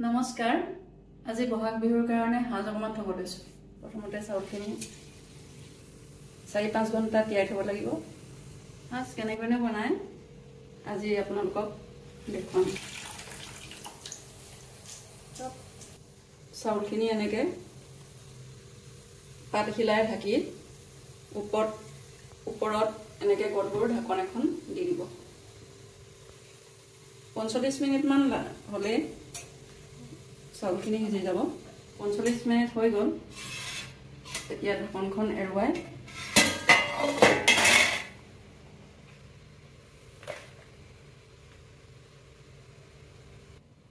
নমস্কাৰ আজি বহাগ বিহুৰ কাৰণে হাজ অকমান থব লৈছো প্ৰথমতে চাউলখিনি 4-5 ঘণ্টা তিয়াই থব লাগিব হাজ কেনেকৈ বনায় আজি আপোনালোকক দেখুৱাম চাউলখিনি এনেকে পাত খিলাই ঢাকি ওপৰত এনেকে গড়গুড় ঢাকন এখন দি দিব 45 মিনিট মান হলে চাউলখিনি সিজি যাব 45 মিনিট হৈ গল এতিয়া ঢাকনখন এৰুৱাই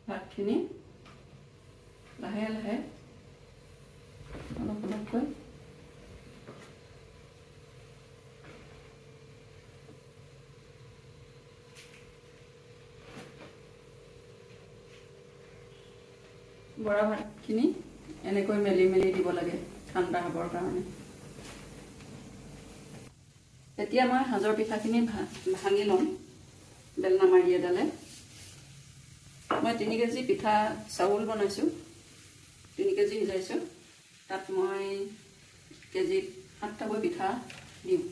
ভাতখিনি লাহে লাহে অলপ অলপকৈ বৰা ভাতখিনি এনেকৈ মেলি মেলি দিব লাগে ঠাণ্ডা হ'বৰ কাৰণে এতিয়া মই হাজৰ পিঠাখিনি ভাঙি লম বেলনা মাৰি এডালে মই 3 কেজি পিঠা চাউল বনাইছো 3 কেজি সিজাইছো তাত মই কেজি 7টা পিঠা দিম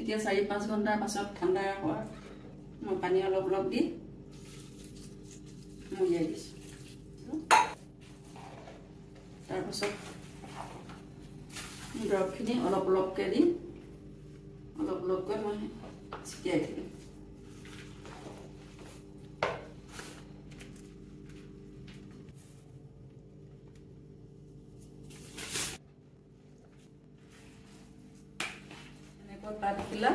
এতিয়া 4-5 ঘণ্টাৰ পাছত ঠাণ্ডা হোৱা মই পানী অলপ অলপ দি মুৰিয়াই দিছো তাৰ পাছত দৰবখিনি অলপ অলপকৈ দি অলপ অলপকৈ মই ছিটিয়াই দিম পাতখিলা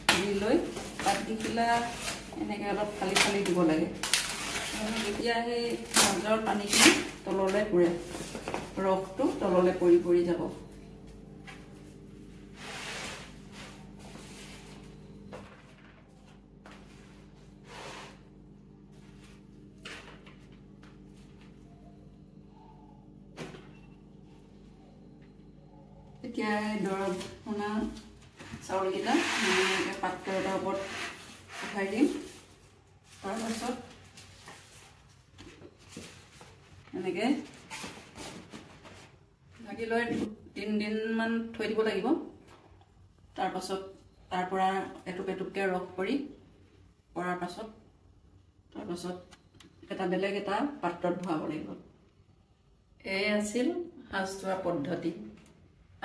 দি লৈ পাতখিলা এনেকৈ অলপ ফালি ফালি দিব লাগে তেতিয়া সেই মাজৰ পানীখিনি তললৈ পৰে ৰসটো তললৈ পৰি পৰি যাব এতিয়া দৰব শুনা চাউলকেইটা এনেকৈ পাত্ৰ এটাৰ ওপৰত উঠাই দিম তাৰপাছত এনেকৈ ঢাকি লৈ 3 দিনমান থৈ দিব লাগিব তাৰপাছত তাৰ পৰা এটুপ এটুপকৈ ৰস পৰি পৰাৰ পাছত তাৰপাছত এটা বেলেগ এটা পাত্ৰত ভৰাব লাগিব এই আছিল সাজ থোৱা পদ্ধতি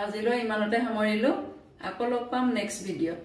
আজিলৈ ইমানতে সামৰিলো আকৌ লগ পাম নেক্সট ভিডিঅ'ত